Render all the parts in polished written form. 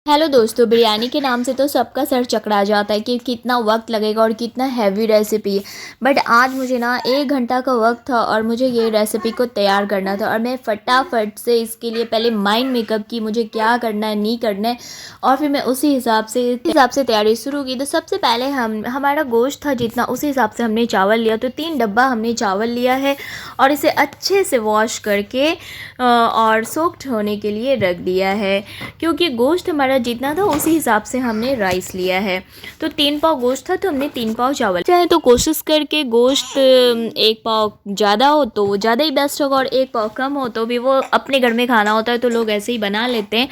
Hello दोस्तों, बिरयानी के नाम से तो सबका सर चकरा जाता है कि कितना वक्त लगेगा और कितना हैवी रेसिपी है। बट आज मुझे ना 1 घंटा का वक्त था और मुझे ये रेसिपी को तैयार करना था और मैं फटाफट से इसके लिए पहले माइंड मेकअप की मुझे क्या करना है नहीं करना है, और फिर मैं उसी हिसाब से तैयारी शुरू की। तो सबसे पहले हमारा गोश्त था जितना, उसी हिसाब से हमने चावल लिया। तो 3 डब्बा हमने चावल लिया है और इसे अच्छे से वॉश करके और सोक्ड होने के लिए रख दिया है, क्योंकि गोश्त हमारा जितना था उसी हिसाब से हमने राइस लिया है। तो 3 पाव गोश्त था तो हमने 3 पाव चावल। चाहे तो कोशिश करके गोश्त 1 पाव ज़्यादा हो तो वो ज़्यादा ही बेस्ट होगा, और 1 पाव कम हो तो भी वो अपने घर में खाना होता है तो लोग ऐसे ही बना लेते हैं।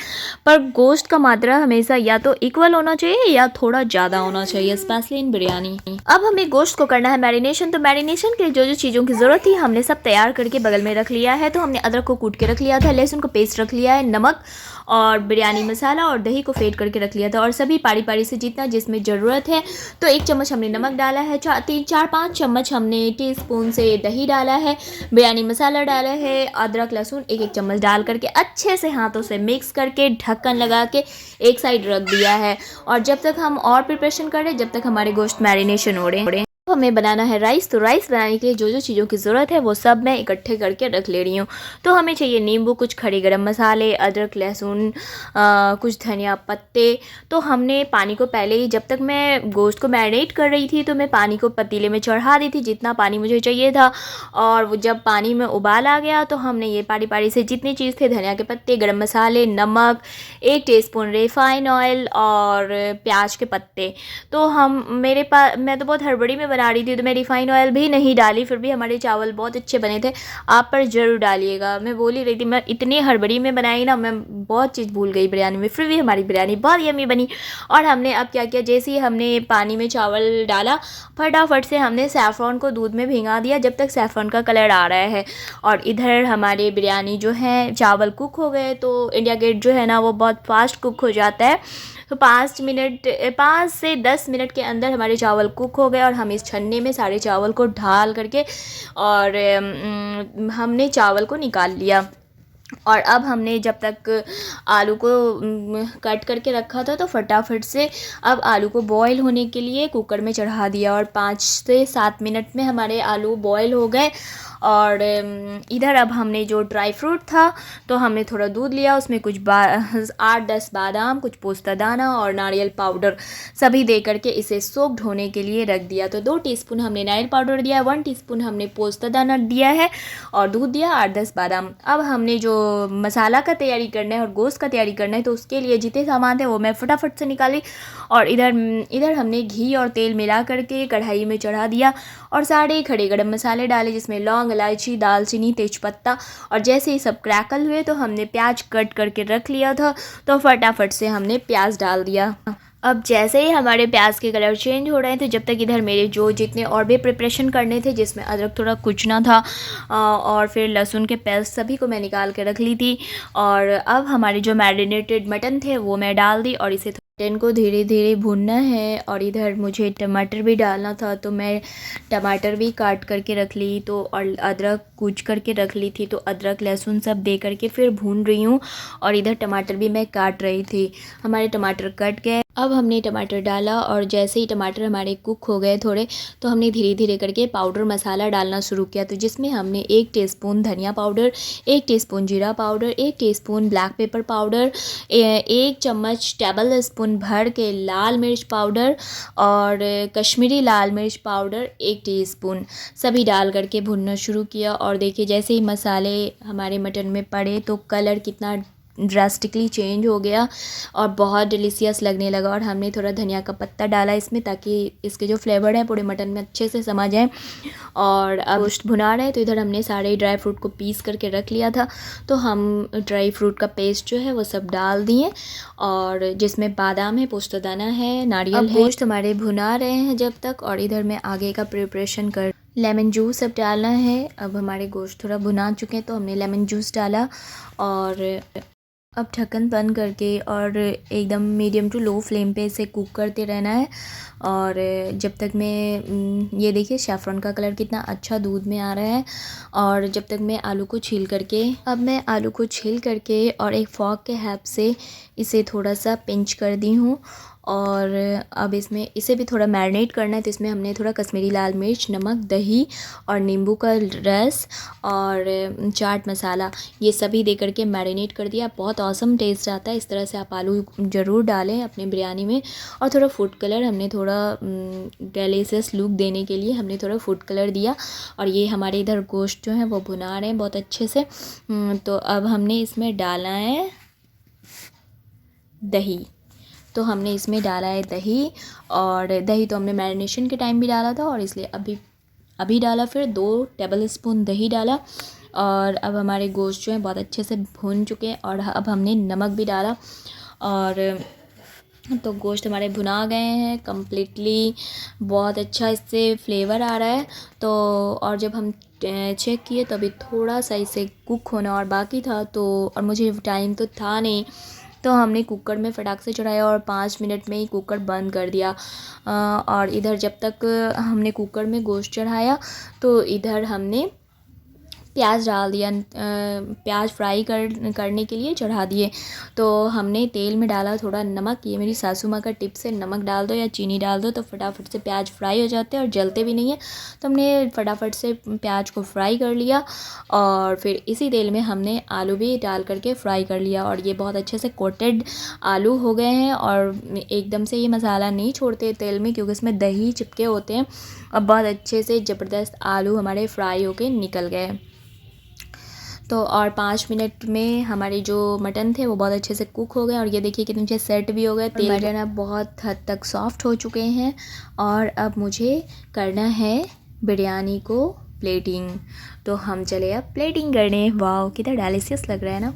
पर गोश्त का मात्रा हमेशा या तो इक्वल होना चाहिए या थोड़ा ज़्यादा होना चाहिए, स्पेशली इन बिरयानी। अब हमें गोश्त को करना है मैरिनेशन। तो मैरिनेशन के जो जो चीज़ों की ज़रूरत थी हमने सब तैयार करके बगल में रख लिया है। तो हमने अदरक को कूट के रख लिया था, लहसुन को पेस्ट रख लिया है, नमक और बिरयानी मसाला और दही को फेंट करके रख लिया था, और सभी पारी पारी से जितना जिसमें ज़रूरत है। तो 1 चम्मच हमने नमक डाला है, 4-5 चम्मच हमने टीस्पून से दही डाला है, बिरयानी मसाला डाला है, अदरक लहसुन 1-1 चम्मच डाल करके अच्छे से हाथों से मिक्स करके ढक्कन लगा के एक साइड रख दिया है। और जब तक हम और प्रिपरेशन कर रहे हैं, जब तक हमारे गोश्त मैरिनेशन हो रहे हैं। हमें बनाना है राइस। तो राइस बनाने के लिए जो जो चीज़ों की ज़रूरत है वो सब मैं इकट्ठे करके रख ले रही हूँ। तो हमें चाहिए नींबू, कुछ खड़े गरम मसाले, अदरक लहसुन, कुछ धनिया पत्ते। तो हमने पानी को पहले ही, जब तक मैं गोश्त को मैरिनेट कर रही थी तो मैं पानी को पतीले में चढ़ा दी थी जितना पानी मुझे चाहिए था। और वो जब पानी में उबाल आ गया तो हमने ये पारी पारी से जितनी चीज़ थे, धनिया के पत्ते, गरम मसाले, नमक, 1 टीस्पून रिफाइन ऑयल और प्याज के पत्ते। तो मैं तो बहुत हड़बड़ी में बना रही थी तो मैं रिफाइन ऑयल भी नहीं डाली, फिर भी हमारे चावल बहुत अच्छे बने थे। आप पर ज़रूर डालिएगा। मैं बोल ही रही थी, मैं इतनी हड़बड़ी में बनाई ना, मैं बहुत चीज़ भूल गई बिरयानी में, फिर भी हमारी बिरयानी बहुत यम्मी बनी। और हमने अब क्या किया, जैसे ही हमने पानी में चावल डाला, फटाफट से हमने सैफ़रॉन को दूध में भिंगा दिया जब तक सैफ़रॉन का कलर आ रहा है। और इधर हमारे बिरयानी जो है, चावल कुक हो गए। तो इंडिया गेट जो है ना वो बहुत फास्ट कुक हो जाता है। तो 5 से 10 मिनट के अंदर हमारे चावल कुक हो गए और हम इस छन्नी में सारे चावल को ढाल करके और हमने चावल को निकाल लिया। और अब हमने जब तक आलू को कट करके रखा था तो फटाफट से अब आलू को बॉईल होने के लिए कुकर में चढ़ा दिया, और 5 से 7 मिनट में हमारे आलू बॉईल हो गए। और इधर अब हमने जो ड्राई फ्रूट था तो हमने थोड़ा दूध लिया, उसमें कुछ 8-10 बादाम, कुछ पोस्ता दाना और नारियल पाउडर सभी दे करके इसे सोक्ड होने के लिए रख दिया। तो 2 टीस्पून हमने नारियल पाउडर दिया, 1 टीस्पून हमने पोस्ता दाना दिया है और दूध दिया 8-10 बादाम। अब हमने जो मसाला का तैयारी करना है और गोश्त का तैयारी करना है तो उसके लिए जितने सामान थे वो मैं फटाफट से निकाली। और इधर हमने घी और तेल मिला करके कढ़ाई में चढ़ा दिया और सारे खड़े गरम मसाले डाले, जिसमें लौंग, इलायची, दालचीनी, तेजपत्ता। और जैसे ही सब क्रैकल हुए तो हमने प्याज कट करके रख लिया था, तो फटाफट से हमने प्याज डाल दिया। अब जैसे ही हमारे प्याज के कलर चेंज हो रहे थे, जब तक इधर मेरे जो जितने और भी प्रिपरेशन करने थे, जिसमें अदरक थोड़ा कुचना था और फिर लहसुन के पेस्ट सभी को मैं निकाल के रख ली थी। और अब हमारे जो मैरिनेटेड मटन थे वो मैं डाल दी और इसे मटन को धीरे धीरे भूनना है। और इधर मुझे टमाटर भी डालना था तो मैं टमाटर भी काट करके रख ली, तो और अदरक कूच करके रख ली थी, तो अदरक लहसुन सब दे करके फिर भून रही हूँ। और इधर टमाटर भी मैं काट रही थी। हमारे टमाटर कट गए। अब हमने टमाटर डाला और जैसे ही टमाटर हमारे कुक हो गए थोड़े, तो हमने धीरे धीरे करके पाउडर मसाला डालना शुरू किया। तो जिसमें हमने 1 टीस्पून धनिया पाउडर, 1 टीस्पून जीरा powder, 1 teaspoon black pepper powder, 1 चम्मच टेबल स्पून भर के लाल मिर्च पाउडर और कश्मीरी लाल मिर्च पाउडर 1 टीस्पून सभी डाल करके भुनना शुरू किया। और देखिए जैसे ही मसाले हमारे मटन में पड़े तो कलर कितना ड्रास्टिकली चेंज हो गया और बहुत डिलीशियस लगने लगा। और हमने थोड़ा धनिया का पत्ता डाला इसमें, ताकि इसके जो फ्लेवर है पूरे मटन में अच्छे से समा जाए। और अब गोश्त भुना रहे तो इधर हमने सारे ड्राई फ्रूट को पीस करके रख लिया था, तो हम ड्राई फ्रूट का पेस्ट जो है वो सब डाल दिए, और जिसमें बादाम है, पोस्ता दाना है, नारियल है। गोश्त हमारे भुना रहे हैं जब तक, और इधर मैं आगे का प्रिपरेशन कर लेमन जूस अब डालना है। अब हमारे गोश्त थोड़ा भुना चुके हैं तो हमने लेमन जूस डाला। और अब ढक्कन बंद करके और एकदम मीडियम टू लो फ्लेम पे इसे कुक करते रहना है। और जब तक मैं ये देखिए सैफ़रन का कलर कितना अच्छा दूध में आ रहा है। और जब तक मैं आलू को छील करके और एक फ़ॉर्क के हेल्प से इसे थोड़ा सा पिंच कर दी हूँ। और अब इसमें इसे भी थोड़ा मैरिनेट करना है, तो इसमें हमने थोड़ा कश्मीरी लाल मिर्च, नमक, दही और नींबू का रस और चाट मसाला ये सभी दे करके मैरिनेट कर दिया। बहुत ऑसम टेस्ट आता है। इस तरह से आप आलू ज़रूर डालें अपने बिरयानी में। और थोड़ा फूड कलर हमने थोड़ा डिलीशियस लुक देने के लिए हमने थोड़ा फूड कलर दिया। और ये हमारे इधर गोश्त जो है वो भुना रहे हैं बहुत अच्छे से। तो अब हमने इसमें डाला है दही। तो हमने इसमें डाला है दही। और दही तो हमने मैरिनेशन के टाइम भी डाला था और इसलिए अभी डाला। फिर 2 टेबल स्पून दही डाला। और अब हमारे गोश्त जो है बहुत अच्छे से भून चुके हैं। और अब हमने नमक भी डाला। और तो गोश्त हमारे भुना गए हैं कम्प्लीटली। बहुत अच्छा इससे फ्लेवर आ रहा है। तो और जब हम चेक किए तो अभी थोड़ा सा इसे कुक होना और बाकी था। तो और मुझे टाइम तो था नहीं, तो हमने कुकर में फटाक से चढ़ाया और 5 मिनट में ही कुकर बंद कर दिया। और इधर जब तक हमने कुकर में गोश्त चढ़ाया तो इधर हमने प्याज डाल दिया। प्याज फ्राई करने के लिए चढ़ा दिए। तो हमने तेल में डाला थोड़ा नमक। ये मेरी सासू माँ का टिप्स है, नमक डाल दो या चीनी डाल दो तो फटाफट से प्याज फ्राई हो जाते हैं और जलते भी नहीं है। तो हमने फटाफट से प्याज को फ्राई कर लिया। और फिर इसी तेल में हमने आलू भी डाल करके फ्राई कर लिया। और ये बहुत अच्छे से कोटेड आलू हो गए हैं। और एकदम से ये मसाला नहीं छोड़ते तेल में, क्योंकि इसमें दही चिपके होते हैं। अब बहुत अच्छे से ज़बरदस्त आलू हमारे फ्राई होके निकल गए। तो और 5 मिनट में हमारे जो मटन थे वो बहुत अच्छे से कुक हो गए। और ये देखिए कितने अच्छे सेट भी हो गए। तेल मटन अब बहुत हद तक सॉफ्ट हो चुके हैं। और अब मुझे करना है बिरयानी को प्लेटिंग। तो हम चले अब प्लेटिंग करने। वाह कितना डिलीशियस लग रहा है ना।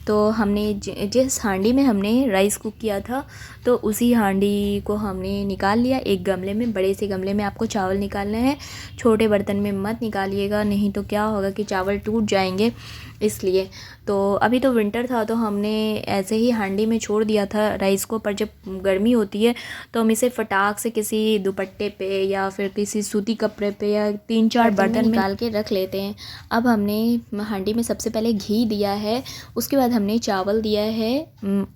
तो हमने जिस हांडी में हमने राइस कुक किया था तो उसी हांडी को हमने निकाल लिया। एक गमले में, बड़े से गमले में आपको चावल निकालने हैं। छोटे बर्तन में मत निकालिएगा, नहीं तो क्या होगा कि चावल टूट जाएंगे, इसलिए। तो अभी तो विंटर था तो हमने ऐसे ही हांडी में छोड़ दिया था राइस को। पर जब गर्मी होती है तो हम इसे फटाक से किसी दुपट्टे पे या फिर किसी सूती कपड़े पे या 3-4 बर्तन निकाल के रख लेते हैं। अब हमने हांडी में सबसे पहले घी दिया है, उसके बाद हमने चावल दिया है।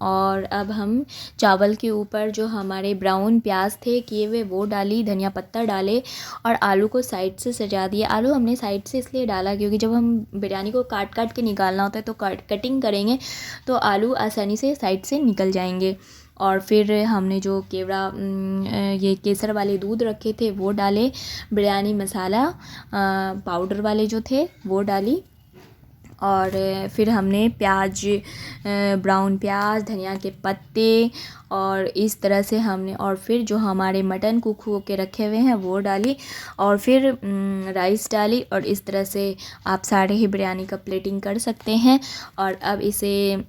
और अब हम चावल के ऊपर जो हमारे ब्राउन प्याज थे किए हुए वो डाली, धनिया पत्ता डाले और आलू को साइड से सजा दिया। आलू हमने साइड से इसलिए डाला क्योंकि जब हम बिरयानी को काट के निकालना होता है तो कटिंग करेंगे तो आलू आसानी से साइड से निकल जाएंगे। और फिर हमने जो ये केसर वाले दूध रखे थे वो डाले, बिरयानी मसाला पाउडर वाले जो थे वो डाली। और फिर हमने प्याज, ब्राउन प्याज, धनिया के पत्ते और इस तरह से हमने, और फिर जो हमारे मटन कुक हो के रखे हुए हैं वो डाली। और फिर राइस डाली। और इस तरह से आप सारे ही बिरयानी का प्लेटिंग कर सकते हैं। और अब इसे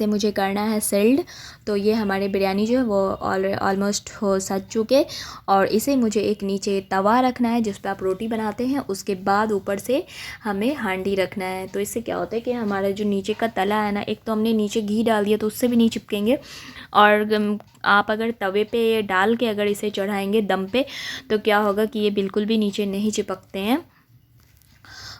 मुझे करना है सिल्ड। तो ये हमारे बिरयानी जो है वो ऑलमोस्ट हो सज चुके। और इसे मुझे एक नीचे तवा रखना है जिस पर आप रोटी बनाते हैं, उसके बाद ऊपर से हमें हांडी रखना है। तो इससे क्या होता है कि हमारा जो नीचे का तला है ना, एक तो हमने नीचे घी डाल दिया तो उससे भी नहीं चिपकेंगे। और आप अगर तवे पे डाल के अगर इसे चढ़ाएंगे दम पे तो क्या होगा कि ये बिल्कुल भी नीचे नहीं चिपकते हैं।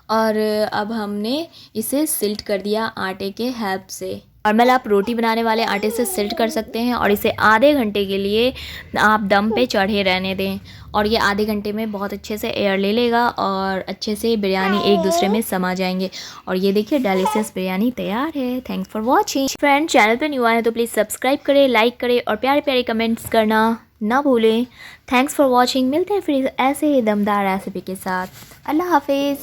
और अब हमने इसे सिल्ट कर दिया आटे के हेल्प से। नॉर्मल आप रोटी बनाने वाले आटे से सिल्ट कर सकते हैं। और इसे आधे घंटे के लिए आप दम पे चढ़े रहने दें। और ये आधे घंटे में बहुत अच्छे से एयर ले लेगा और अच्छे से बिरयानी एक दूसरे में समा जाएंगे। और ये देखिए डिलीशियस बिरयानी तैयार है। Thanks for watching. Friend channel पे न्यू आए हैं तो प्लीज़ सब्सक्राइब करें, लाइक करें और प्यारे प्यारे कमेंट्स करना ना भूलें। Thanks for watching. मिलते हैं फिर ऐसे ही दमदार रेसिपी के साथ। अल्लाह हाफिज़।